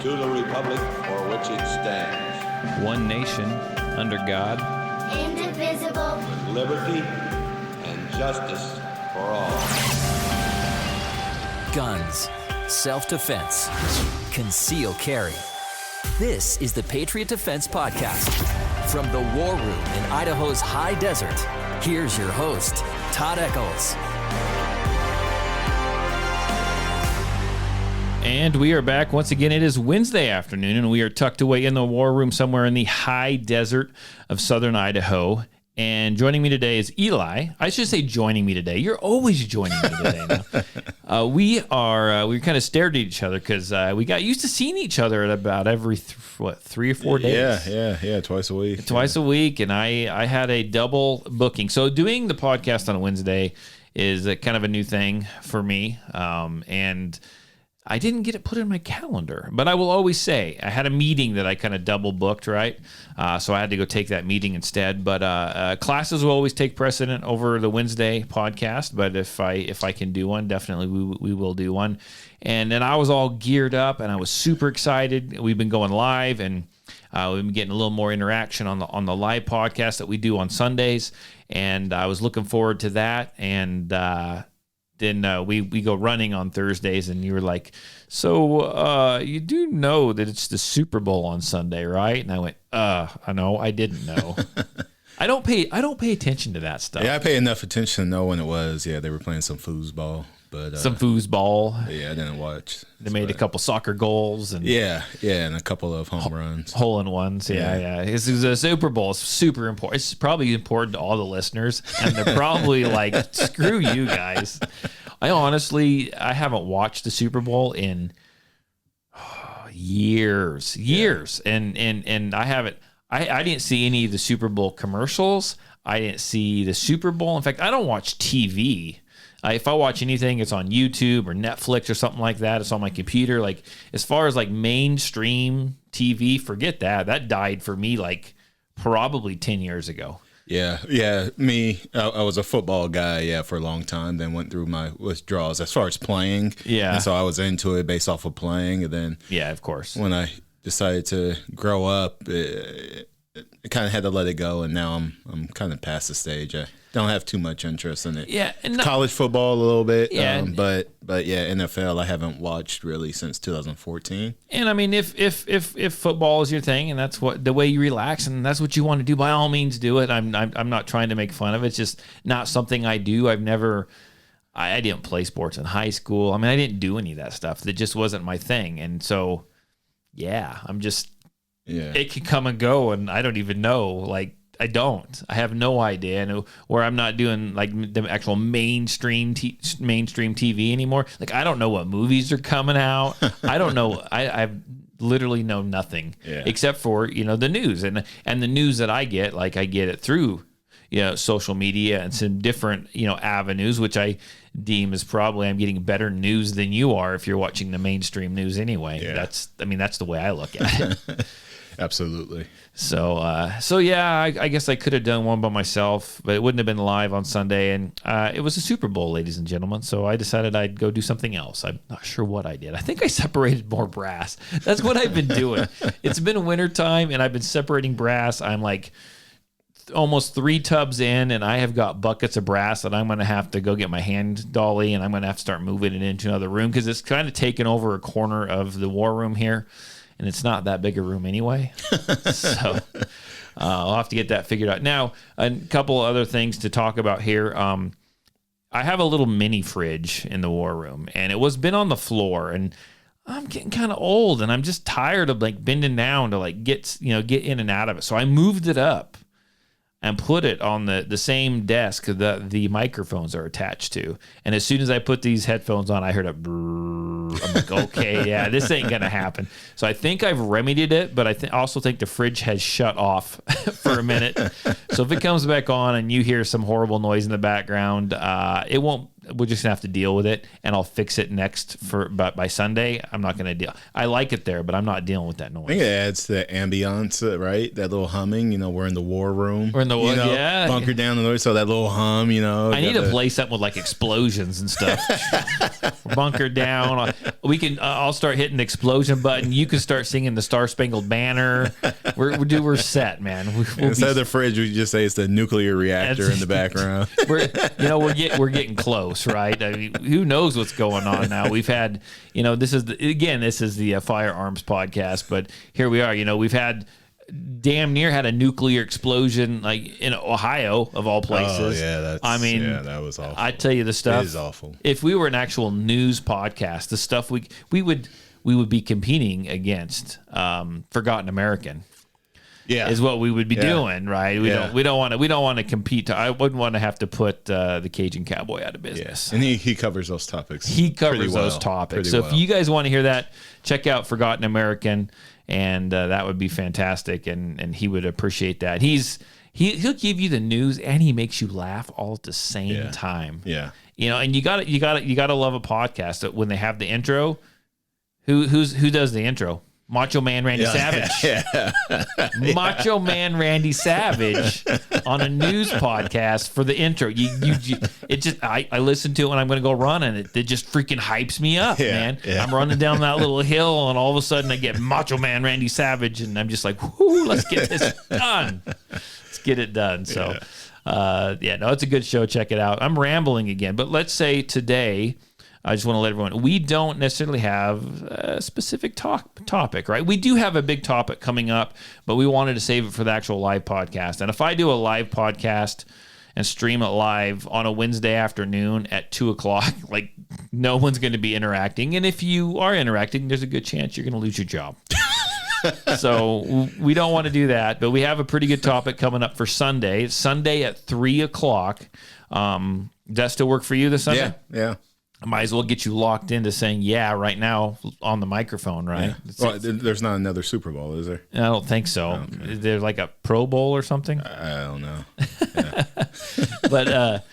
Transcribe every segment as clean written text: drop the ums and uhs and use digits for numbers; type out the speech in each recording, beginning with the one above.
to the republic for which it stands, one nation, under God, indivisible, with liberty and justice for all. Guns, self-defense, concealed carry. This is the Patriot Defense Podcast. From the war room in Idaho's high desert, here's your host, Todd Echols. And we are back once again. It is Wednesday afternoon, and we are tucked away in the war room somewhere in the high desert of southern Idaho. And joining me today is Eli. I should say joining me today. You're always joining me today now. we kind of stared at each other because we got used to seeing each other at about every, 3 or 4 days? Yeah, twice a week. Twice a week, and I had a double booking. So doing the podcast on a Wednesday is kind of a new thing for me, and I didn't get it put in my calendar, but I will always say I had a meeting that I kind of double booked, right? So I had to go take that meeting instead. But classes will always take precedent over the Wednesday podcast. But if I can do one, definitely we will do one. And then I was all geared up, and I was super excited. We've been going live, and we've been getting a little more interaction on the live podcast that we do on Sundays. And I was looking forward to that. And then we go running on Thursdays, and you were like, so you do know that it's the Super Bowl on Sunday, right? And I went, I know, I didn't know. I don't pay attention to that stuff. Yeah, I pay enough attention to know when it was. Yeah, they were playing some foosball. But, some foosball. Yeah, I didn't watch. They made a couple soccer goals. And and a couple of home runs. Hole-in-ones, yeah. This is a Super Bowl. It's super important. It's probably important to all the listeners, and they're probably like, screw you guys. I haven't watched the Super Bowl in years. And I haven't. I didn't see any of the Super Bowl commercials. I didn't see the Super Bowl. In fact, I don't watch TV. If I watch anything, it's on YouTube or Netflix or something like that. It's on my computer. Like, as far as like mainstream TV, forget that. That died for me like probably 10 years ago. Yeah. Me, I was a football guy, for a long time. Then went through my withdrawals as far as playing. Yeah. And so I was into it based off of playing. And then, of course, when I decided to grow up, I kind of had to let it go. And now I'm kind of past the stage. I don't have too much interest in it. Yeah, and college football a little bit. Yeah, but NFL I haven't watched really since 2014. And I mean, if football is your thing and that's what the way you relax and that's what you want to do, by all means do it. I'm not trying to make fun of it. It's just not something I do. I didn't play sports in high school. I mean, I didn't do any of that stuff. That just wasn't my thing. And so, I'm just. Yeah. It can come and go, and I don't even know. Like, I have no idea. And where I'm not doing like the actual mainstream TV anymore. Like, I don't know what movies are coming out. I don't know. I literally know nothing except for the news and the news that I get. Like, I get it through social media and some different avenues, which I deem as probably I'm getting better news than you are if you're watching the mainstream news anyway. Yeah. That's the way I look at it. Absolutely. So I guess I could have done one by myself, but it wouldn't have been live on Sunday. And it was a Super Bowl, ladies and gentlemen. So I decided I'd go do something else. I'm not sure what I did. I think I separated more brass. That's what I've been doing. It's been wintertime, and I've been separating brass. I'm like almost 3 tubs in, and I have got buckets of brass that I'm going to have to go get my hand dolly, and I'm going to have to start moving it into another room because it's kind of taken over a corner of the war room here. And it's not that big a room anyway. So I'll have to get that figured out. Now, a couple other things to talk about here. I have a little mini fridge in the war room, and it was been on the floor, and I'm getting kind of old, and I'm just tired of like bending down to like get in and out of it. So I moved it up and put it on the same desk that the microphones are attached to. And as soon as I put these headphones on, I heard a brrr. I'm like, okay, yeah, this ain't going to happen. So I think I've remedied it, but I also think the fridge has shut off for a minute. So if it comes back on and you hear some horrible noise in the background, it won't. We're just gonna have to deal with it, and I'll fix it but by Sunday, I'm not gonna deal. I like it there, but I'm not dealing with that noise. I think it adds the ambiance, right? That little humming. We're in the war room. We're in the war, bunker down the north. So that little hum. I need to play something with like explosions and stuff. bunker down. We can. I'll start hitting the explosion button. You can start singing the Star Spangled Banner. We're set, man. Instead of the fridge, we just say it's the nuclear reactor in the background. We're getting close, right? I mean, who knows what's going on now? We've had, this is the firearms podcast, but here we are. We've had damn near had a nuclear explosion like in Ohio of all places. Oh yeah, that was awful. I tell you the stuff. It is awful. If we were an actual news podcast, the stuff we would be competing against Forgotten American. Yeah, is what we would be doing, right? We don't want to compete. I wouldn't want to have to put the Cajun Cowboy out of business. Yes, and he covers those topics. He covers those topics. So if you guys want to hear that, check out Forgotten American, and that would be fantastic. And he would appreciate that. He'll give you the news and he makes you laugh all at the same time. Yeah, and you got to love a podcast that when they have the intro. Who does the intro? Macho Man Randy Savage. Macho Man Randy Savage on a news podcast for the intro. I listen to it when I'm going to go run, and it just freaking hypes me up, man. Yeah. I'm running down that little hill, and all of a sudden I get Macho Man Randy Savage, and I'm just like, whoo, let's get this done. Let's get it done. So, it's a good show. Check it out. I'm rambling again, but let's say today, I just want to let everyone, we don't necessarily have a specific topic, right? We do have a big topic coming up, but we wanted to save it for the actual live podcast. And if I do a live podcast and stream it live on a Wednesday afternoon at 2:00, like no one's going to be interacting. And if you are interacting, there's a good chance you're going to lose your job. So we don't want to do that, but we have a pretty good topic coming up for Sunday. It's Sunday at 3:00. Does that still work for you this Sunday? Yeah. I might as well get you locked into saying right now on the microphone, right? Yeah. Well, there's not another Super Bowl, is there? I don't think so. Okay. Is there like a Pro Bowl or something? I don't know. Yeah. But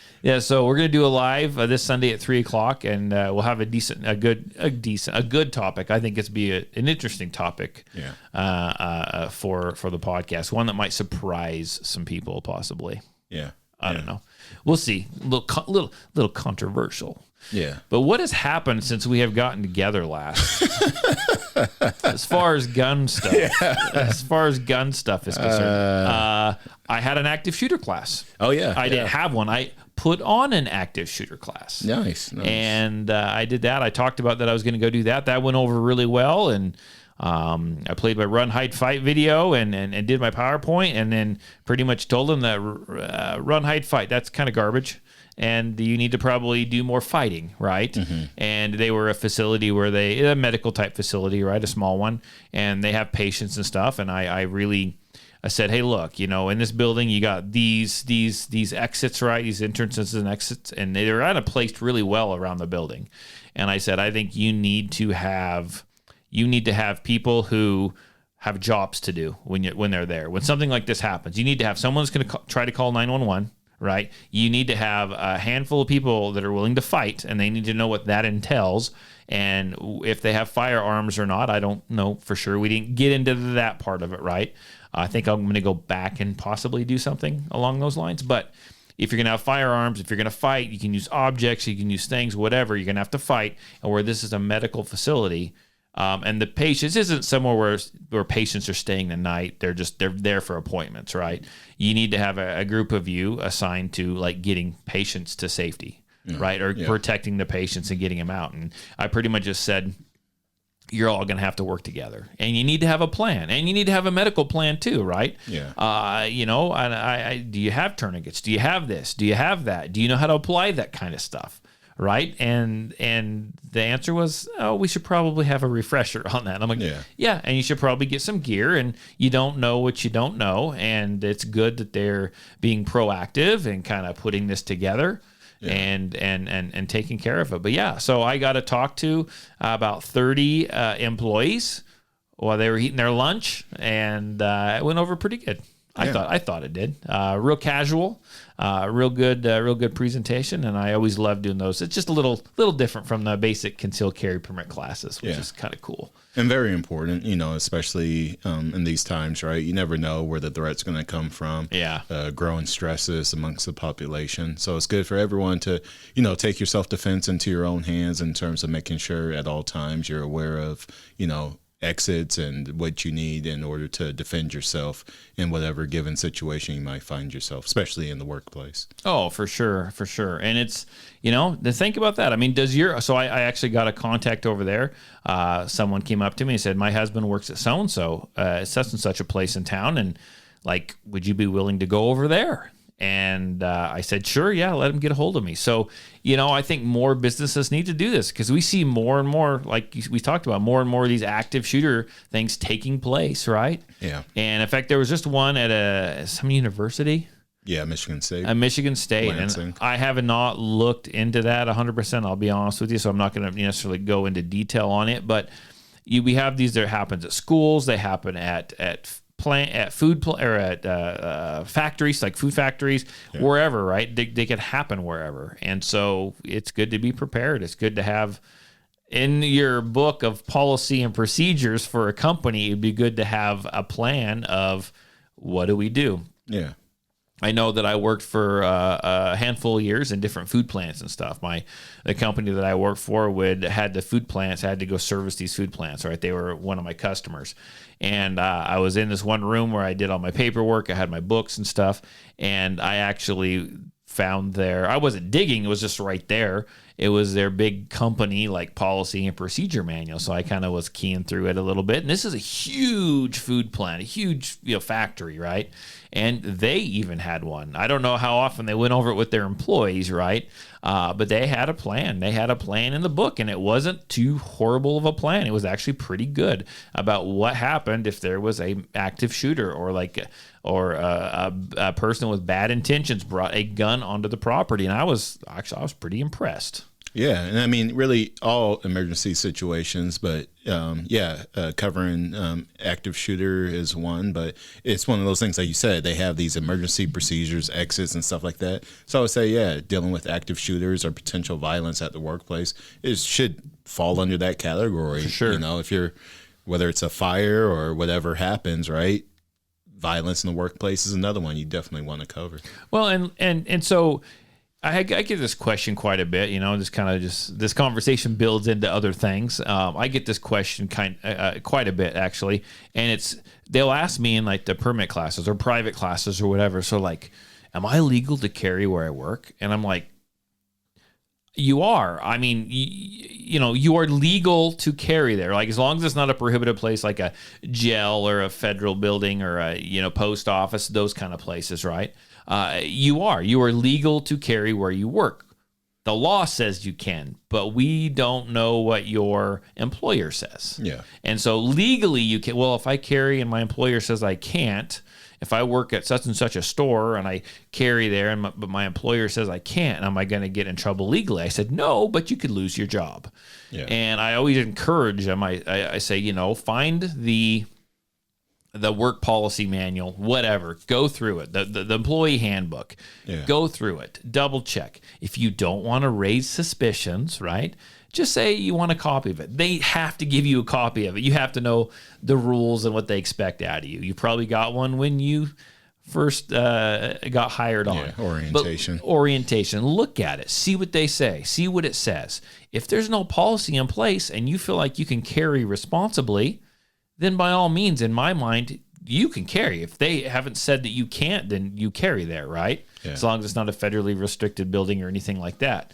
so we're gonna do a live this Sunday at 3:00, and we'll have a good topic. I think it's be an interesting topic. Yeah. For the podcast, one that might surprise some people, possibly. Yeah. I don't know. We'll see. Little controversial. Yeah. But what has happened since we have gotten together last? As far as gun stuff, is concerned, I had an active shooter class. Oh yeah. I didn't have one. I put on an active shooter class. Nice. And I did that. I talked about that I was going to go do that. That went over really well, and I played my run, hide, fight video and did my PowerPoint, and then pretty much told them that run, hide, fight, that's kind of garbage. And you need to probably do more fighting, right? Mm-hmm. And they were a facility a medical type facility, right? A small one. And they have patients and stuff. And I said, hey, look, in this building, you got these exits, right? These entrances and exits. And they're kind of placed really well around the building. And I said, I think you need to have people who have jobs to do when they're there. When something like this happens, you need to have someone that's going to try to call 911. Right? You need to have a handful of people that are willing to fight, and they need to know what that entails. And if they have firearms or not, I don't know for sure. We didn't get into that part of it, right? I think I'm going to go back and possibly do something along those lines. But if you're going to have firearms, if you're going to fight, you can use objects, you can use things, whatever. You're going to have to fight. And where this is a medical facility, and the patients isn't somewhere where patients are staying the night. They're there for appointments, right? You need to have a group of you assigned to like getting patients to safety, right? Or protecting the patients and getting them out. And I pretty much just said, you're all going to have to work together, and you need to have a plan, and you need to have a medical plan too, right? Yeah. Do you have tourniquets? Do you have this? Do you have that? Do you know how to apply that kind of stuff? Right. And the answer was, we should probably have a refresher on that. And I'm like, yeah. And you should probably get some gear, and you don't know what you don't know. And it's good that they're being proactive and kind of putting this together and taking care of it. But so I got to talk to about 30 employees while they were eating their lunch, and it went over pretty good. I thought it did. Real casual, real good presentation, and I always love doing those. It's just a little different from the basic concealed carry permit classes, which is kind of cool. And very important, especially in these times, right? You never know where the threat's going to come from. Yeah. Growing stresses amongst the population. So it's good for everyone to, take your self-defense into your own hands in terms of making sure at all times you're aware of, exits and what you need in order to defend yourself in whatever given situation you might find yourself, especially in the workplace. Oh, for sure. And it's, to think about that. I mean, I actually got a contact over there. Someone came up to me and said, my husband works at so-and-so, such and such a place in town. And like, would you be willing to go over there? And I said, sure, yeah, let him get a hold of me. So, I think more businesses need to do this because we see more and more, like we talked about, more and more of these active shooter things taking place, right? Yeah. And in fact, there was just one at some university. Yeah, Michigan State. Michigan State. Lansing. And I have not looked into that 100%, I'll be honest with you, so I'm not going to necessarily go into detail on it. But we have these that happens at schools, they happen at factories, like food factories, wherever, right? They could happen wherever. And so it's good to be prepared. It's good to have in your book of policy and procedures for a company. It'd be good to have a plan of what do we do? Yeah. I know that I worked for a handful of years in different food plants and stuff. The company that I worked for had the food plants. I had to go service these food plants, right? They were one of my customers. And I was in this one room where I did all my paperwork. I had my books and stuff. And I actually found I wasn't digging. It was just right there. It was their big company, like policy and procedure manual. So I kind of was keying through it a little bit. And this is a huge food plant, a huge factory, right? And they even had one. I don't know how often they went over it with their employees, right? But they had a plan. They had a plan in the book, and it wasn't too horrible of a plan. It was actually pretty good about what happened if there was a active shooter or a person with bad intentions brought a gun onto the property. And I was pretty impressed. Yeah, and I mean, really all emergency situations, but covering active shooter is one, but it's one of those things, like you said, they have these emergency procedures, exits, and stuff like that. So I would say, dealing with active shooters or potential violence at the workplace, it should fall under that category. For sure. Whether it's a fire or whatever happens, right? Violence in the workplace is another one you definitely want to cover. Well, and so I get this question quite a bit, this conversation builds into other things. I get this question quite a bit, actually. And they'll ask me in like the permit classes or private classes or whatever. So like, am I legal to carry where I work? And I'm like, you are. I mean, you are legal to carry there. Like as long as it's not a prohibited place, like a jail or a federal building or a, post office, those kind of places, right? You are legal to carry where you work. The law says you can, but we don't know what your employer says. Yeah. And so legally you can, well, if I carry and my employer says I can't, if I work at such and such a store and I carry there, but my employer says I can't, am I going to get in trouble legally? I said, no, but you could lose your job. Yeah. And I always encourage them. I say, find the work policy manual, whatever, go through it, the employee handbook, go through it, double check. If you don't want to raise suspicions, right, just say you want a copy of it. They have to give you a copy of it. You have to know the rules and what they expect out of you. You probably got one when you first got hired on. Yeah, orientation. But orientation. Look at it. See what they say. See what it says. If there's no policy in place and you feel like you can carry responsibly, then by all means, in my mind, you can carry. If they haven't said that you can't, then you carry there, right? Yeah. As long as it's not a federally restricted building or anything like that.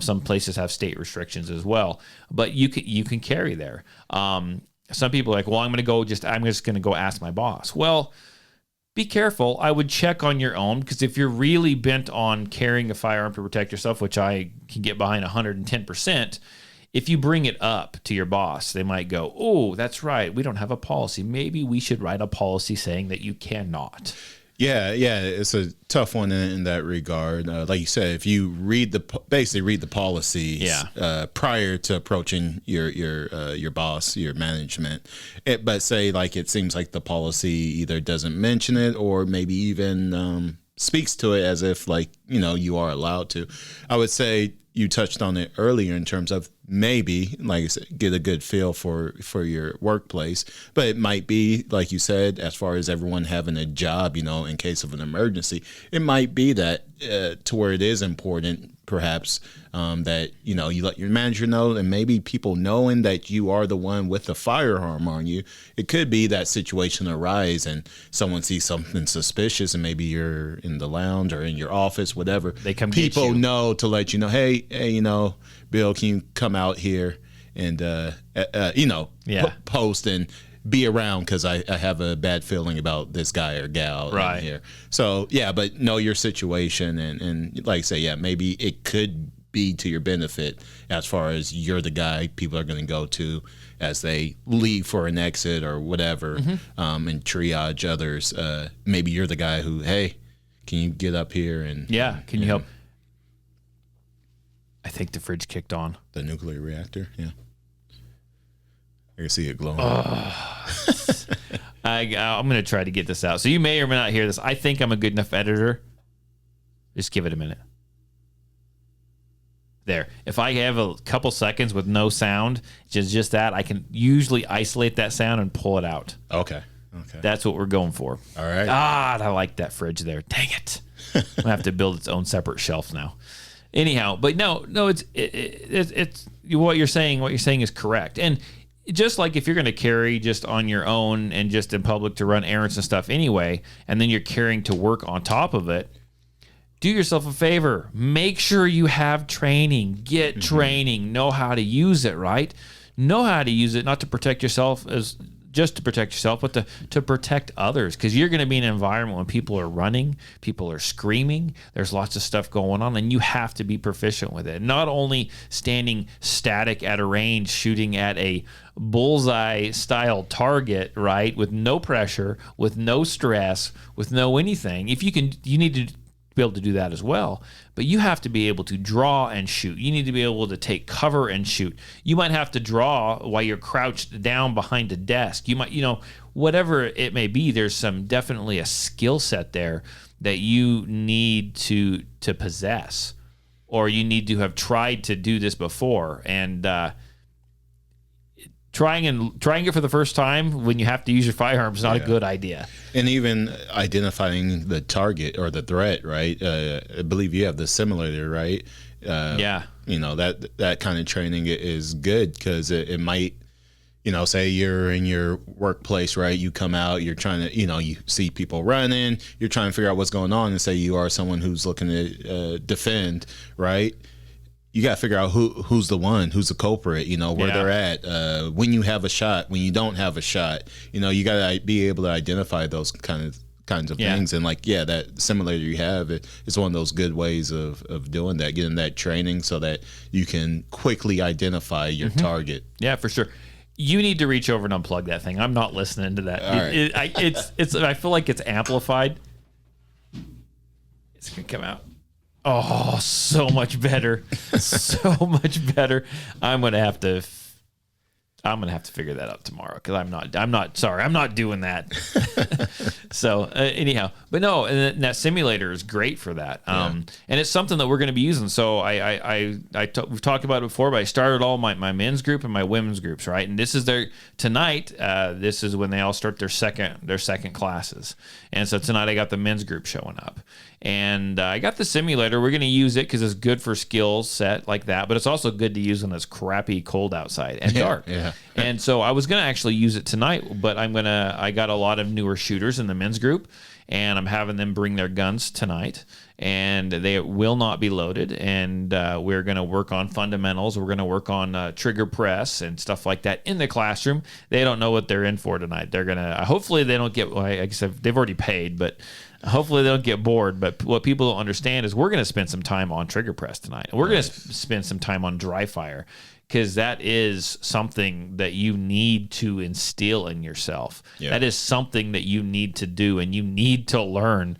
Some places have state restrictions as well, but you can carry there. Some people are like, well, I'm just going to go ask my boss. Well, be careful. I would check on your own, because if you're really bent on carrying a firearm to protect yourself, which I can get behind 110%, if you bring it up to your boss, they might go, oh, that's right, we don't have a policy. Maybe we should write a policy saying that you cannot. Yeah, it's a tough one in that regard. Like you said, if you basically read the policies prior to approaching your boss, your management, but say like it seems like the policy either doesn't mention it or maybe even speaks to it as if like you are allowed to. I would say you touched on it earlier in terms of maybe, like I said, get a good feel for your workplace. But it might be, like you said, as far as everyone having a job, in case of an emergency, it might be that to where it is important, perhaps, that, you let your manager know, and maybe people knowing that you are the one with the firearm on you. It could be that situation arise and someone sees something suspicious and maybe you're in the lounge or in your office, whatever. They come get people you. know to let you know, hey, Bill, can you come out here and, post and be around because I have a bad feeling about this guy or gal in here. So, yeah, but know your situation and like I say, yeah, maybe it could be to your benefit as far as you're the guy people are going to go to as they leave for an exit or whatever, and triage others. Maybe you're the guy who, hey, can you get up here and can you help? I think the fridge kicked on. The nuclear reactor, yeah. I can see it glowing. I'm going to try to get this out. So you may or may not hear this. I think I'm a good enough editor. Just give it a minute. There. If I have a couple seconds with no sound, just that, I can usually isolate that sound and pull it out. Okay. That's what we're going for. All right. I like that fridge there. Dang it. I'm going to have to build its own separate shelf now. Anyhow, but no, it's what you're saying. What you're saying is correct. And just like if you're going to carry just on your own and just in public to run errands and stuff anyway, and then you're carrying to work on top of it, do yourself a favor. Make sure you have training. Get training. Know how to use it, right? Know how to use it, not to protect yourself as just to protect yourself, but to protect others, because you're going to be in an environment when people are running, people are screaming, there's lots of stuff going on, and you have to be proficient with it. Not only standing static at a range shooting at a bullseye style target, right, with no pressure, with no stress, with no anything. If you can, you need to be able to do that as well, but you have to be able to draw and shoot. You need to be able to take cover and shoot. You might have to draw while you're crouched down behind a desk. You might, whatever it may be, there's definitely a skill set there that you need to possess, or you need to have tried to do this before. And trying it for the first time when you have to use your firearm is not a good idea. And even identifying the target or the threat, right? I believe you have the simulator, right? That kind of training is good because it might, say you're in your workplace, right? You come out, you're trying to, you see people running, you're trying to figure out what's going on, and say you are someone who's looking to defend, right? You got to figure out who's the culprit, where they're at, when you have a shot, when you don't have a shot, you got to be able to identify those kinds of things. And that simulator you have, it's one of those good ways of doing that, getting that training so that you can quickly identify your target. Yeah, for sure. You need to reach over and unplug that thing. I'm not listening to that. I feel like it's amplified. It's going to come out. Oh, so much better. So much better. I'm going to have to figure that out tomorrow because I'm not doing that. So anyhow, but no, and that simulator is great for that. And it's something that we're going to be using. So we've talked about it before, but I started all my men's group and my women's groups, right? And this is tonight. This is when they all start their second classes. And so tonight I got the men's group showing up. And I got the simulator. We're going to use it because it's good for skills set like that, but it's also good to use when it's crappy cold outside and dark. Yeah. And so I was going to actually use it tonight, but I got a lot of newer shooters in the men's group, and I'm having them bring their guns tonight. and they will not be loaded. And we're going to work on fundamentals. We're going to work on trigger press and stuff like that in the classroom. They don't know what they're in for tonight. They're going to, hopefully they don't get, well, I guess they've already paid, but hopefully they don't get bored. But what people don't understand is we're going to spend some time on trigger press tonight. We're going to spend some time on dry fire, because that is something that you need to instill in yourself. Yeah. That is something that you need to do and you need to learn.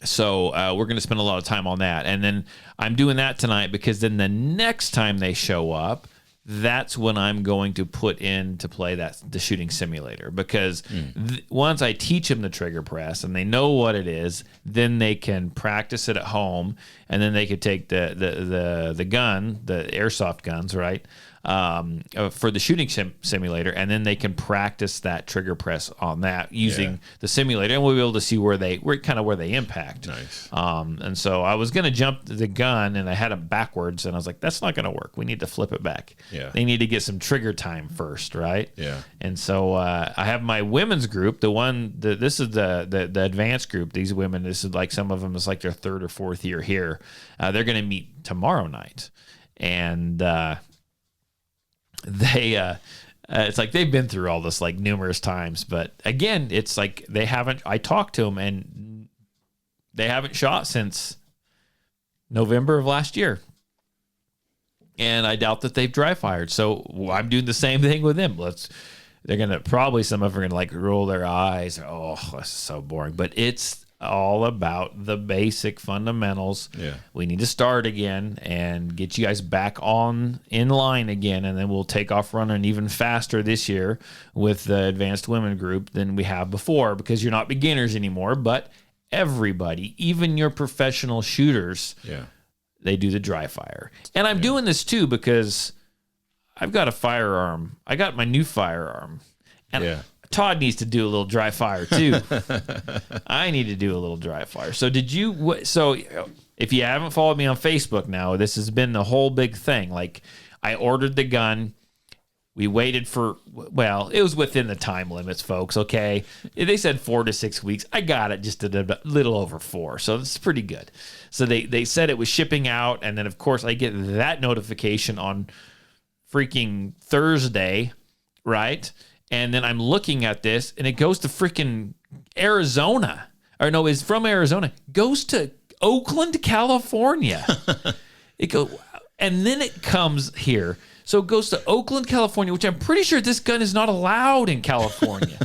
So we're going to spend a lot of time on that. And then I'm doing that tonight because then the next time they show up, that's when I'm going to put into play the shooting simulator, because once I teach them the trigger press and they know what it is, then they can practice it at home, and then they could take the gun, the airsoft guns, right, for the shooting simulator, and then they can practice that trigger press on that using the simulator, and we'll be able to see where they impact. Nice. And so I was going to jump the gun, and I had it backwards, and I was like, that's not going to work. We need to flip it back. Yeah. They need to get some trigger time first, right? Yeah. And so I have my women's group. This is the advanced group. These women, this is like, some of them is like their third or fourth year here. They're going to meet tomorrow night, and they it's like they've been through all this like numerous times, but again, it's like I talked to them and they haven't shot since November of last year, and I doubt that they've dry fired. So I'm doing the same thing with them. They're gonna probably, some of them are gonna like roll their eyes. Oh, this is so boring, but it's all about the basic fundamentals. Yeah. We need to start again and get you guys back in line again, and then we'll take off running even faster this year with the advanced women group than we have before, because you're not beginners anymore, but everybody, even your professional shooters, they do the dry fire. And I'm doing this too because I've got a firearm. I got my new firearm. And Todd needs to do a little dry fire too. I need to do a little dry fire. So if you haven't followed me on Facebook now, this has been the whole big thing. Like, I ordered the gun. We waited for, well, it was within the time limits, folks, okay? They said 4 to 6 weeks. I got it just a little over 4, so it's pretty good. So they said it was shipping out, and then, of course, I get that notification on freaking Thursday, right? And then I'm looking at this, and it goes to freaking Arizona. Or no, it's from Arizona. Goes to Oakland, California. And then it comes here. So it goes to Oakland, California, which I'm pretty sure this gun is not allowed in California.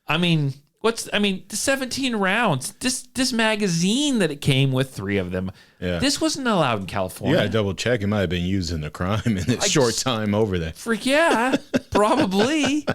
I mean, the 17 rounds, this magazine that it came with, 3 of them, this wasn't allowed in California. Yeah, double check. It might have been used in a crime in its short time over there. Freak yeah, probably.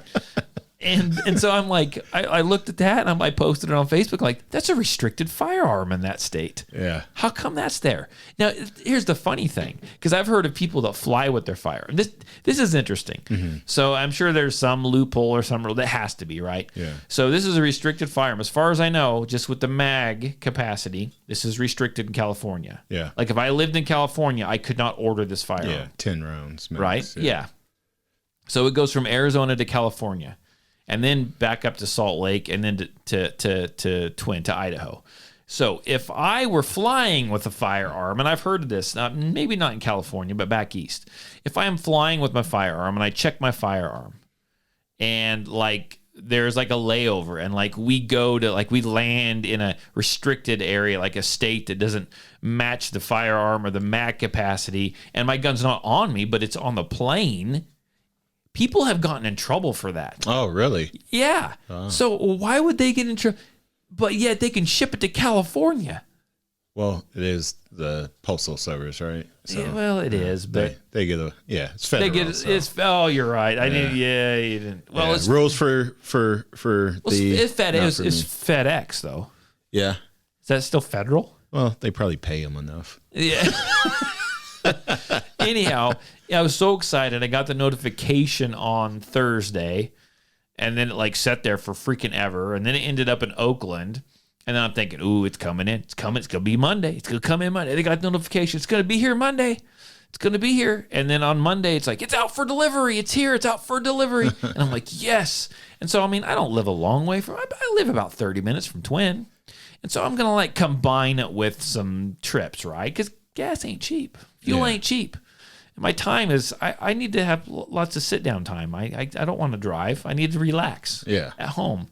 And so I'm like, I looked at that and I posted it on Facebook, like, that's a restricted firearm in that state. Yeah. How come that's there? Now, here's the funny thing, because I've heard of people that fly with their firearm. This is interesting. Mm-hmm. So I'm sure there's some loophole or some rule that has to be, right? Yeah. So this is a restricted firearm. As far as I know, just with the mag capacity, this is restricted in California. Yeah. Like, if I lived in California, I could not order this firearm. Yeah, 10 rounds. Max. Right? Yeah. So it goes from Arizona to California, and then back up to Salt Lake, and then to Idaho. So if I were flying with a firearm, and I've heard of this, maybe not in California, but back east, if I am flying with my firearm and I check my firearm, and like there's like a layover, and like we land in a restricted area, like a state that doesn't match the firearm or the mag capacity, and my gun's not on me, but it's on the plane, people have gotten in trouble for that. Oh, really? Yeah. Oh. So why would they get in trouble? But yet they can ship it to California. Well, it is the Postal Service, right? So, yeah, well, it is, but they get it's federal. They get oh, you're right. I didn't. Yeah, you didn't. Well, it's rules for it's FedEx though. Yeah. Is that still federal? Well, they probably pay them enough. Yeah. Anyhow, I was so excited. I got the notification on Thursday, and then it like sat there for freaking ever, and then it ended up in Oakland. And then I'm thinking, ooh, it's coming in. It's coming. It's going to be Monday. It's going to come in Monday. They got notification. It's going to be here Monday. It's going to be here. And then on Monday, it's like, it's out for delivery. It's here. It's out for delivery. And I'm like, yes. And so, I mean, I don't live a long way from, I live about 30 minutes from Twin. And so I'm going to like combine it with some trips, right? Because gas ain't cheap. Fuel ain't cheap. And my time is, I need to have lots of sit down time. I don't want to drive. I need to relax at home.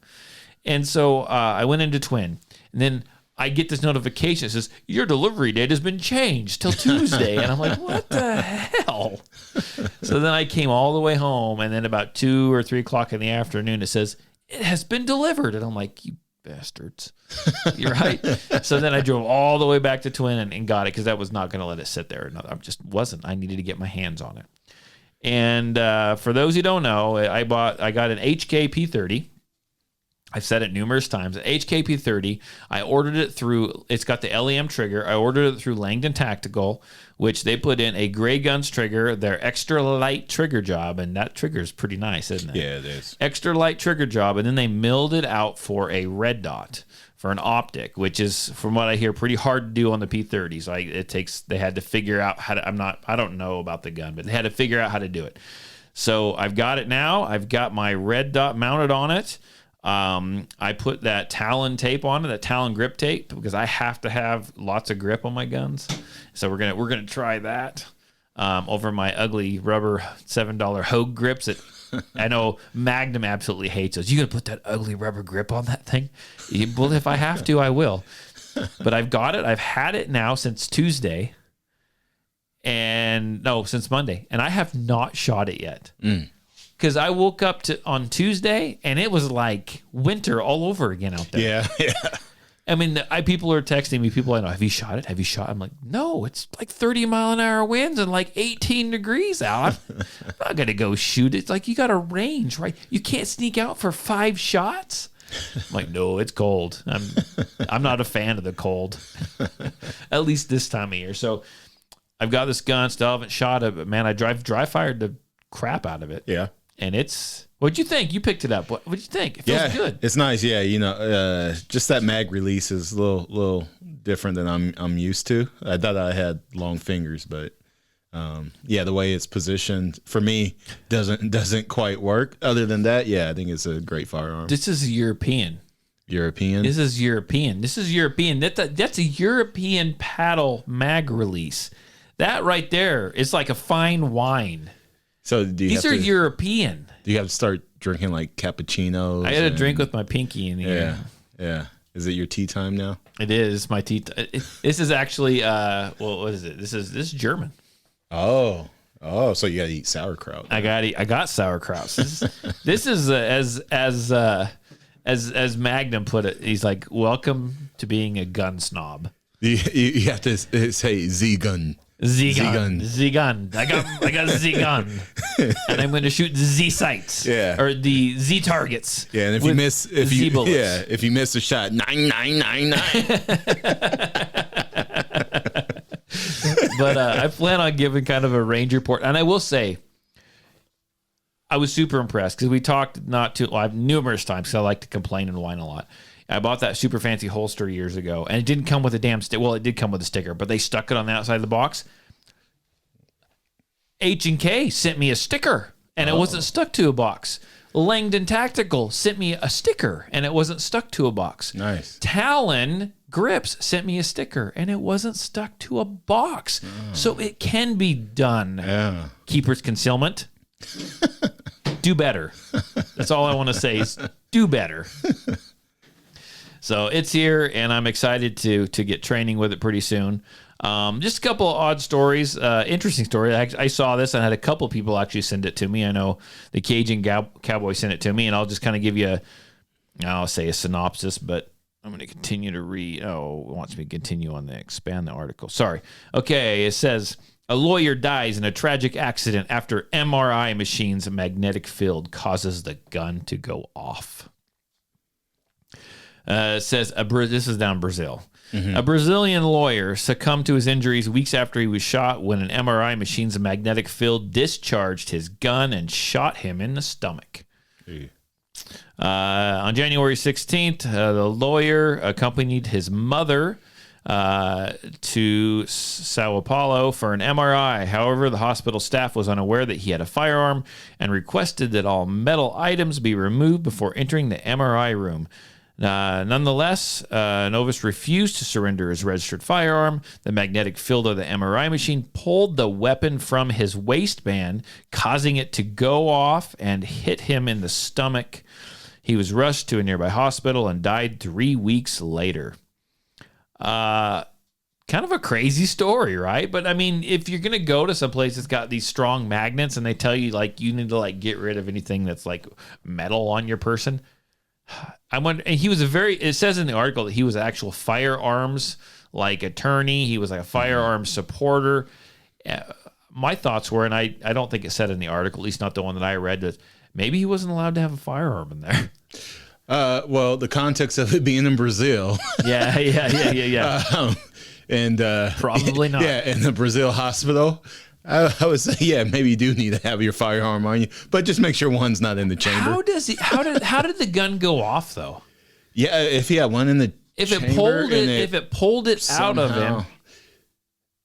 And so I went into Twin, and then I get this notification that says, your delivery date has been changed till Tuesday. And I'm like, what the hell? So then I came all the way home, and then about 2 or 3 o'clock in the afternoon, it says, it has been delivered. And I'm like, you bastards. You're right. So then I drove all the way back to Twin and got it, because I was not going to let it sit there. I just wasn't. I needed to get my hands on it. And for those who don't know, I got an HK P30. I've said it numerous times. HK P30. I ordered it through. It's got the LEM trigger. I ordered it through Langdon Tactical, which they put in a Gray Guns trigger, their extra light trigger job, and that trigger is pretty nice, isn't it? Yeah, it is. Extra light trigger job, and then they milled it out for a red dot for an optic, which is, from what I hear, pretty hard to do on the P30s. They had to figure out how to. I don't know about the gun, but they had to figure out how to do it. So I've got it now. I've got my red dot mounted on it. I put that Talon tape on it, that Talon grip tape, because I have to have lots of grip on my guns. So we're gonna try that over my ugly rubber $7 Hogue grips that I know Magnum absolutely hates those. You gonna put that ugly rubber grip on that thing? Well, if I have to, I will. But I've got it. I've had it now since Tuesday, since Monday, and I have not shot it yet. Because I woke up on Tuesday, and it was like winter all over again out there. Yeah. I mean, people are texting me. People I know, have you shot it? Have you shot it? I'm like, no, it's like 30-mile-an-hour winds and like 18 degrees out. I'm not going to go shoot it. It's like, you got a range, right? You can't sneak out for 5 shots. I'm like, no, it's cold. I'm not a fan of the cold, at least this time of year. So I've got this gun, still haven't shot it, but man, I dry fired the crap out of it. Yeah. And what'd you think? You picked it up. What'd you think? It feels good. It's nice. Yeah, just that mag release is a little different than I'm used to. I thought I had long fingers, but the way it's positioned for me doesn't quite work. Other than that, I think it's a great firearm. This is European. This is European. That's a European paddle mag release. That right there is like a fine wine. So these are European. Do you have to start drinking like cappuccinos? I had a drink with my pinky in here. Yeah. Is it your tea time now? It is my tea. This is actually what is it? This is German. Oh, so you gotta eat sauerkraut. I got sauerkraut. This is as Magnum put it. He's like, welcome to being a gun snob. You have to say Z-gun. Z-gun. I got a Z-gun. And I'm going to shoot Z sights. Yeah. Or the Z targets. Yeah, and if you miss a shot, 999. But I plan on giving kind of a range report. And I will say, I was super impressed because we talked numerous times, because I like to complain and whine a lot. I bought that super fancy holster years ago, and it didn't come with a damn sticker. Well, it did come with a sticker, but they stuck it on the outside of the box. H&K sent me a sticker, and it wasn't stuck to a box. Langdon Tactical sent me a sticker, and it wasn't stuck to a box. Nice. Talon Grips sent me a sticker, and it wasn't stuck to a box. So it can be done. Yeah. Keeper's concealment. Do better. That's all I want to say is do better. So it's here, and I'm excited to get training with it pretty soon. Just a couple of odd stories, interesting story. I saw this and I had a couple of people actually send it to me. I know the Cajun Cowboy sent it to me, and I'll just kind of give you I'll say a synopsis, but I'm going to continue to read. Oh, it wants me to continue on expand the article. Sorry. Okay, it says, a lawyer dies in a tragic accident after MRI machine's magnetic field causes the gun to go off. It says, this is down in Brazil. Mm-hmm. A Brazilian lawyer succumbed to his injuries weeks after he was shot when an MRI machine's magnetic field discharged his gun and shot him in the stomach. Hey. On January 16th, the lawyer accompanied his mother to Sao Paulo for an MRI. However, the hospital staff was unaware that he had a firearm and requested that all metal items be removed before entering the MRI room. Nonetheless, Novus refused to surrender his registered firearm. The magnetic field of the MRI machine pulled the weapon from his waistband, causing it to go off and hit him in the stomach. He was rushed to a nearby hospital and died 3 weeks later. Kind of a crazy story, right? But I mean, if you're going to go to some place that's got these strong magnets and they tell you like you need to like get rid of anything that's like metal on your person, I wonder. And he was it says in the article that he was an actual firearms like attorney. He was like a firearms supporter. My thoughts were, and I don't think it said in the article, at least not the one that I read, that maybe he wasn't allowed to have a firearm in there. Well, the context of it being in Brazil. Yeah. And probably not. Yeah, in the Brazil hospital, I would say, yeah, maybe you do need to have your firearm on you, but just make sure one's not in the chamber. How did the gun go off though? Yeah, if he had one in the chamber, if it pulled it out of him.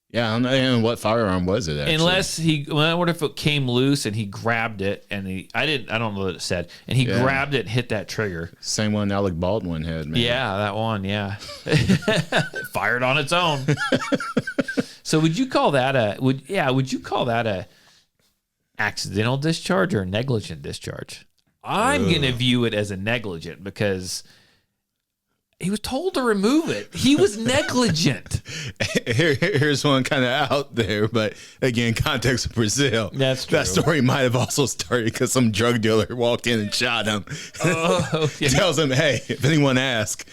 Yeah, I don't know. And what firearm was it? Actually? Unless I wonder if it came loose and he grabbed it and I don't know what it said, and he grabbed it and hit that trigger. Same one Alec Baldwin had, man. Yeah, that one. Yeah, it fired on its own. So would you call that a accidental discharge or a negligent discharge? I'm gonna view it as a negligent because he was told to remove it. He was negligent. Here's one kind of out there, but again, context of Brazil. That's true. That story might have also started because some drug dealer walked in and shot him. Oh, yeah. Tells him, hey, if anyone asks.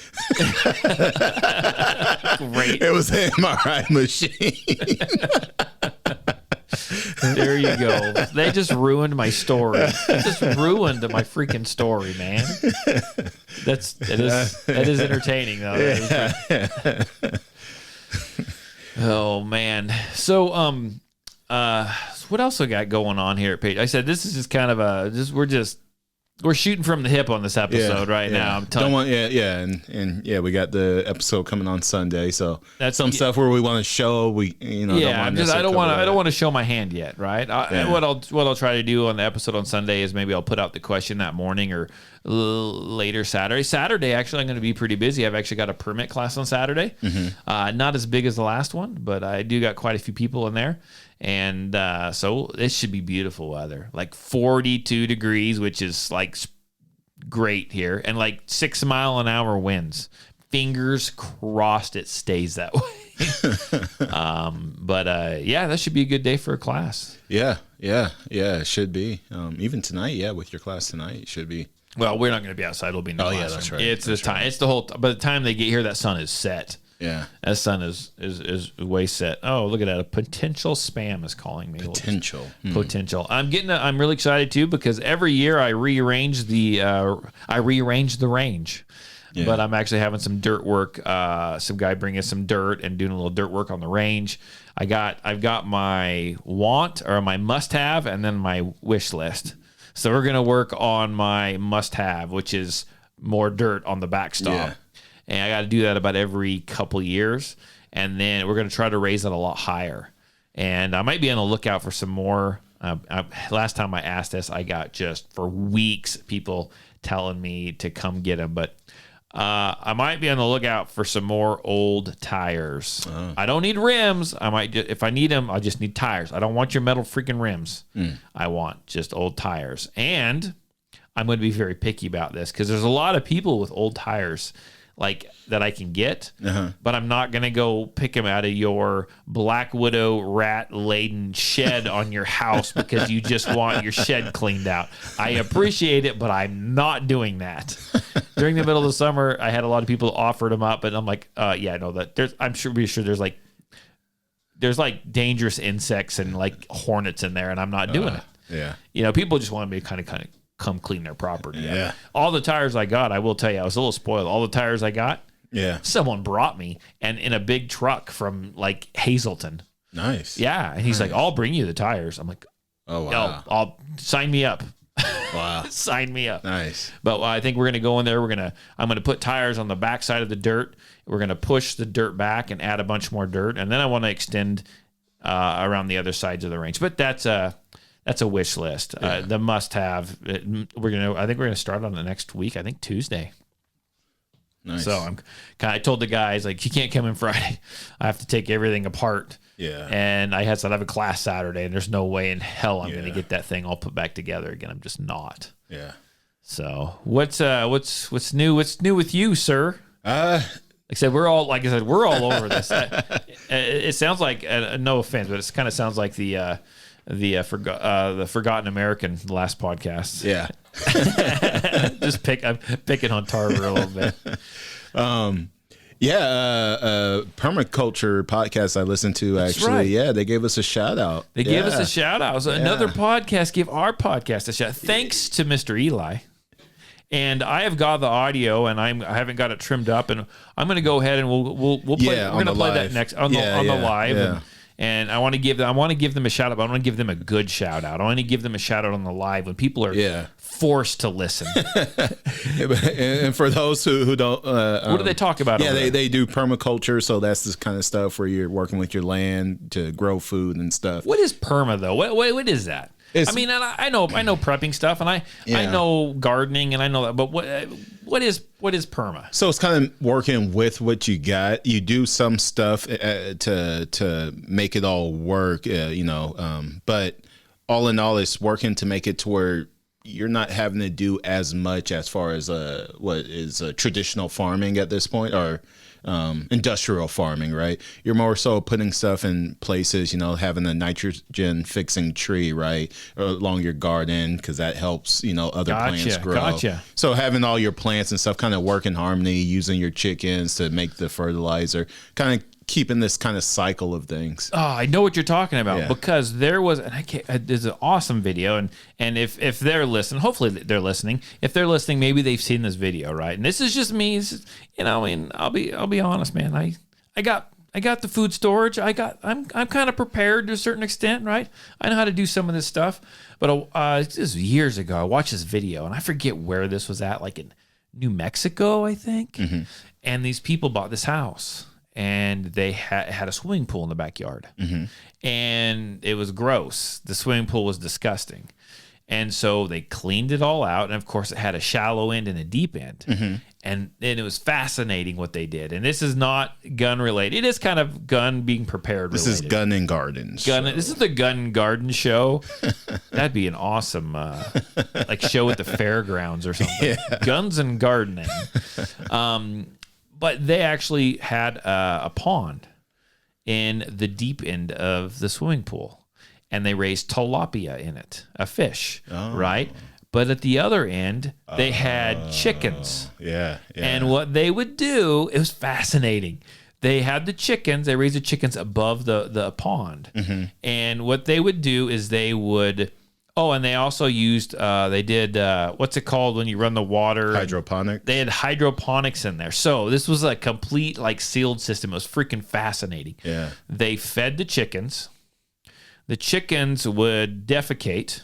Great. It was an MRI machine. There you go. They just ruined my story. They just ruined my freaking story, man. That is entertaining though. Yeah. Oh man. So what else we got going on here at Page? I said this is just kind of we're shooting from the hip on this episode now. I'm telling and we got the episode coming on Sunday, so that's some stuff where we want to show I don't want to show my hand yet, right? What I'll try to do on the episode on Sunday is maybe I'll put out the question that morning or later Saturday. Saturday, actually, I'm going to be pretty busy. I've actually got a permit class on Saturday. Mm-hmm. Not as big as the last one, but I do got quite a few people in there. And so it should be beautiful weather, like 42 degrees, which is like great here, and like 6-mile-an-hour winds. Fingers crossed it stays that way. But that should be a good day for a class. Yeah, it should be. Even tonight, with your class tonight, it should be. Well, we're not going to be outside. It'll be in the classroom. Yeah, that's right. It's the time. It's the whole. By the time they get here, that sun is set. Yeah, that sun is way set. Oh, look at that! A potential spam is calling me. Potential. Potential. I'm really excited too because every year I rearrange the range. Yeah. But I'm actually having some dirt work. Some guy bringing some dirt and doing a little dirt work on the range. I've got my my must-have and then my wish list. So we're gonna work on my must-have, which is more dirt on the backstop. Yeah. And I got to do that about every couple years. And then we're going to try to raise it a lot higher. And I might be on the lookout for some more. Last time I asked this, I got just for weeks people telling me to come get them. But I might be on the lookout for some more old tires. Oh. I don't need rims. If I need them, I just need tires. I don't want your metal freaking rims. I want just old tires. And I'm going to be very picky about this because there's a lot of people with old tires like that I can get, but I'm not going to go pick them out of your Black Widow rat laden shed on your house because you just want your shed cleaned out. I appreciate it, but I'm not doing that. During the middle of the summer, I had a lot of people offered them up, and I'm like, I'm sure there's like dangerous insects and like hornets in there, and I'm not doing it. Yeah. People just want me to kind of come clean their property. Yeah. All the tires I got, I will tell you, I was a little spoiled. All the tires I got, someone brought me and in a big truck from like Hazleton. Nice. Yeah. And he's like, I'll bring you the tires. I'm like, oh, wow. I'll sign me up. Wow. Sign me up. Nice. But I think we're going to go in there. I'm going to put tires on the backside of the dirt. We're going to push the dirt back and add a bunch more dirt. And then I want to extend around the other sides of the range. But that's a wish list. The must-have. I think we're gonna start on the next week. I think Tuesday. Nice. So I told the guys, like, you can't come in Friday. I have to take everything apart. Yeah. And I have a class Saturday, and there's no way in hell I'm going to get that thing all put back together again. I'm just not. Yeah. So what's new? What's new with you, sir? Like I said, we're all over this. It sounds like, no offense, but it kind of sounds like the Forgotten American, the last podcast. Yeah. I'm picking on Tarver a little bit. Permaculture podcast I listened to, actually. Right. Yeah, they gave us a shout out. They gave us a shout out. So another podcast give our podcast a shout. Thanks to Mr. Eli. And I have got the audio, and I haven't got it trimmed up, and I'm going to go ahead and we'll play. We're going to play that next on the live. Yeah. And I want to give them a shout out. But I want to give them a good shout out. I want to give them a shout out on the live when people are forced to listen. And for those who don't, what do they talk about? Yeah, they do permaculture, so that's this kind of stuff where you're working with your land to grow food and stuff. What is perma though? What is that? I mean, I know prepping stuff, and I know gardening, and I know that. But what is perma? So it's kind of working with what you got. You do some stuff to make it all work, but all in all, it's working to make it to where you're not having to do as much as far as what is traditional farming at this point, or industrial farming, right? You're more so putting stuff in places, having a nitrogen fixing tree, right, along your garden, because that helps, other plants grow. Gotcha. So having all your plants and stuff kind of work in harmony, using your chickens to make the fertilizer, kind of keeping this kind of cycle of things. Oh, I know what you're talking about, because there's an awesome video, and if they're listening, hopefully they're listening. If they're listening, maybe they've seen this video, right? And this is just me, I'll be honest, man. I got the food storage. I'm kind of prepared to a certain extent, right? I know how to do some of this stuff, but this was years ago. I watched this video, and I forget where this was at, like in New Mexico, I think. Mm-hmm. And these people bought this house, and they had a swimming pool in the backyard. Mm-hmm. And it was gross. The swimming pool was disgusting. And so they cleaned it all out. And of course, it had a shallow end and a deep end. Mm-hmm. And it was fascinating what they did. And this is not gun related. It is kind of gun being prepared related. This is gun and garden. This is the gun and garden show. That'd be an awesome show at the fairgrounds or something. Yeah. Guns and gardening. But they actually had a pond in the deep end of the swimming pool, and they raised tilapia in it, a fish, right? But at the other end, they had chickens. Yeah. And what they would do, it was fascinating. They had the chickens, they raised the chickens above the pond. Mm-hmm. And what they would do is they would... Oh, and they also used, they did, what's it called when you run the water? Hydroponic. They had hydroponics in there. So this was a complete, sealed system. It was freaking fascinating. Yeah. They fed the chickens. The chickens would defecate,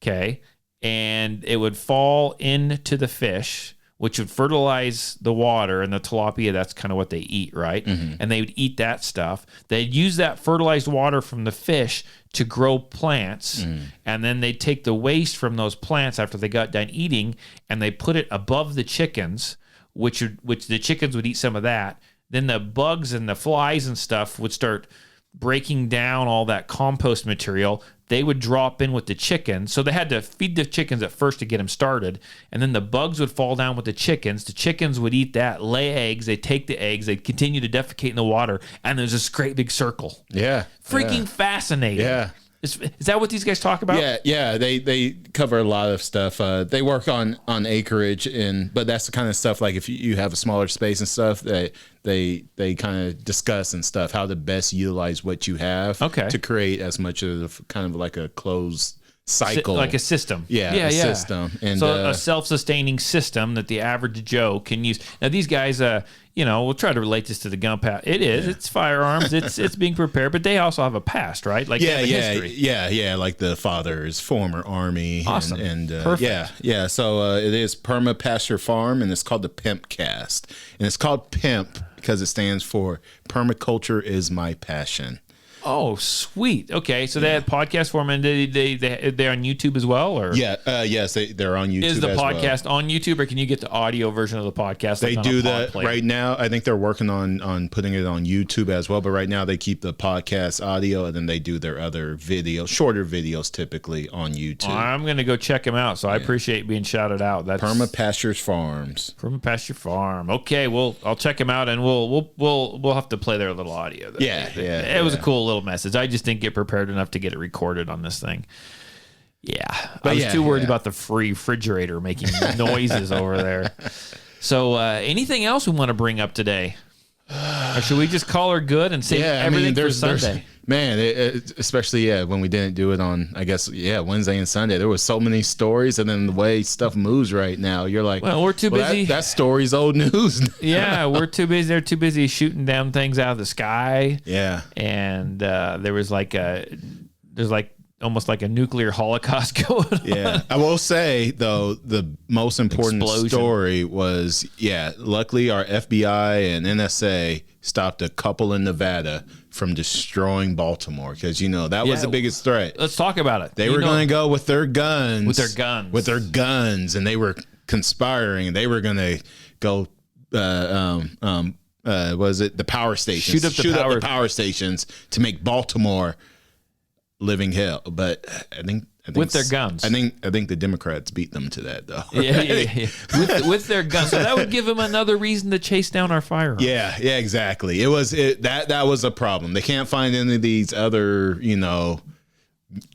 okay, and it would fall into the fish, which would fertilize the water, and the tilapia, that's kind of what they eat, right? Mm-hmm. And they would eat that stuff. They'd use that fertilized water from the fish to grow plants, and then they'd take the waste from those plants after they got done eating, and they put it above the chickens, which the chickens would eat some of that. Then the bugs and the flies and stuff would start breaking down all that compost material. They would drop in with the chickens. So they had to feed the chickens at first to get them started. And then the bugs would fall down with the chickens. The chickens would eat that, lay eggs. They'd take the eggs. They'd continue to defecate in the water. And there's this great big circle. Yeah. Freaking fascinating. Yeah. Is that what these guys talk about? Yeah. They cover a lot of stuff. They work on acreage, but that's the kind of stuff, like if you have a smaller space and stuff, they kind of discuss and stuff how to best utilize what you have to create as much of kind of like a closed cycle, like a system. Yeah. System. And so a self-sustaining system that the average Joe can use. Now these guys, we'll try to relate this to the gun path. It's firearms. It's being prepared, but they also have a past, right? Like history. Yeah. Like the father is former Army. Awesome. And perfect. Yeah. So it is Perma Pasture Farm, and it's called the Pimp Cast, and it's called Pimp because it stands for Permaculture is my passion. Oh, sweet. Okay, so they had podcast form, and they're on YouTube as well, or yes, they're on YouTube. is the as podcast well. on YouTube, or can you get the audio version of the podcast? They like on do a pod that player? right now. I think they're working on putting it on YouTube as well. But right now they keep the podcast audio, and then they do their other shorter videos typically on YouTube. I'm gonna go check them out. So I appreciate being shouted out. That's Perma Pastures Farms. Perma Pasture Farm. Okay, well I'll check them out, and we'll have to play their little audio. It was a cool little message. I just didn't get prepared enough to get it recorded on this thing. Yeah, I was too worried about the free refrigerator making noises over there. So, anything else we want to bring up today? Or should we just call her good and save everything for Sunday? Man, especially when we didn't do it on, I guess, Wednesday and Sunday. There was so many stories, and then the way stuff moves right now, you're like, well, we're too busy. That story's old news. Yeah, we're too busy. They're too busy shooting down things out of the sky. Yeah, and there was almost like a nuclear holocaust going on. Yeah, I will say though, the most important story was, luckily our FBI and NSA stopped a couple in Nevada from destroying Baltimore, because that was the biggest threat. Let's talk about it. They were going to go with their guns. And they were conspiring. They were going to go was it the power stations? Shoot up the power stations to make Baltimore living hell. But I think with their guns. I think the Democrats beat them to that, though. Yeah. With their guns. So that would give them another reason to chase down our firearms. Yeah, exactly. That was a problem. They can't find any of these other,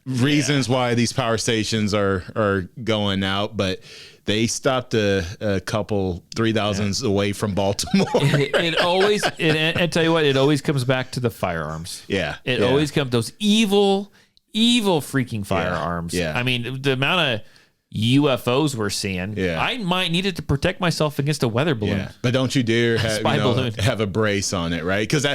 reasons why these power stations are going out, but they stopped a couple 3,000s away from Baltimore. I tell you what, it always comes back to the firearms. Yeah. It always comes, those evil freaking firearms. Yeah. I mean, the amount of UFOs we're seeing, I might need it to protect myself against a weather balloon. Yeah. But don't you dare have a brace on it, right? Because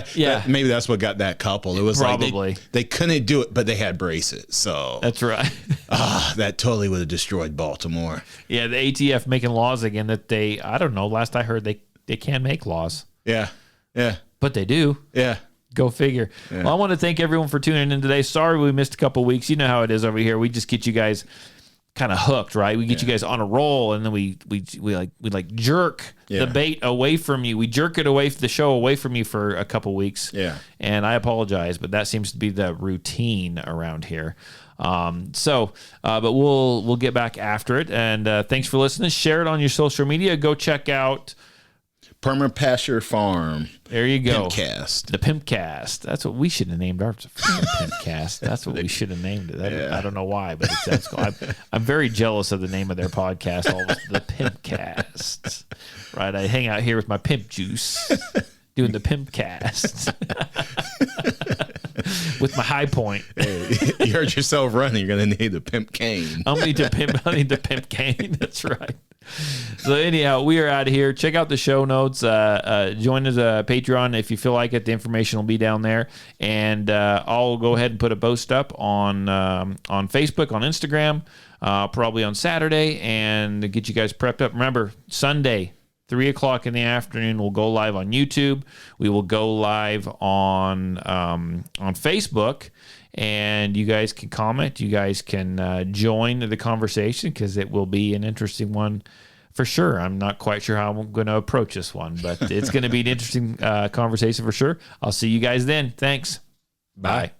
maybe that's what got that couple. It was probably like they couldn't do it, but they had braces. So that's right. That totally would have destroyed Baltimore. Yeah, the ATF making laws again that I don't know, last I heard they can make laws. Yeah. But they do. Yeah. Go figure. Yeah. Well, I want to thank everyone for tuning in today. Sorry we missed a couple weeks. You know how it is over here. We just get you guys kind of hooked, right? We get you guys on a roll, and then we jerk the bait away from you. We jerk it away, the show away from you for a couple weeks. Yeah. And I apologize, but that seems to be the routine around here. But we'll get back after it. And thanks for listening. Share it on your social media. Go check out Perma Pasture Farm. There you go. Pimpcast. The Pimpcast. That's what we should have named ours. Pimpcast. That's what we should have named it. I don't know why, but that's cool. I'm very jealous of the name of their podcast. The Pimpcast. Right. I hang out here with my pimp juice, doing the Pimpcast with my high point. Hey, you heard yourself running. You're gonna need the pimp cane. I need the pimp cane. That's right. So anyhow, we are out of here. Check out the show notes. Join us Patreon if you feel like it. The information will be down there, and I'll go ahead and put a post up on Facebook, on Instagram, probably on Saturday, and get you guys prepped up. Remember, Sunday, 3:00 in the afternoon, we'll go live on YouTube. We will go live on Facebook. And you guys can comment. You guys can join the conversation, because it will be an interesting one for sure. I'm not quite sure how I'm going to approach this one, but it's going to be an interesting conversation for sure. I'll see you guys then. Thanks. Bye.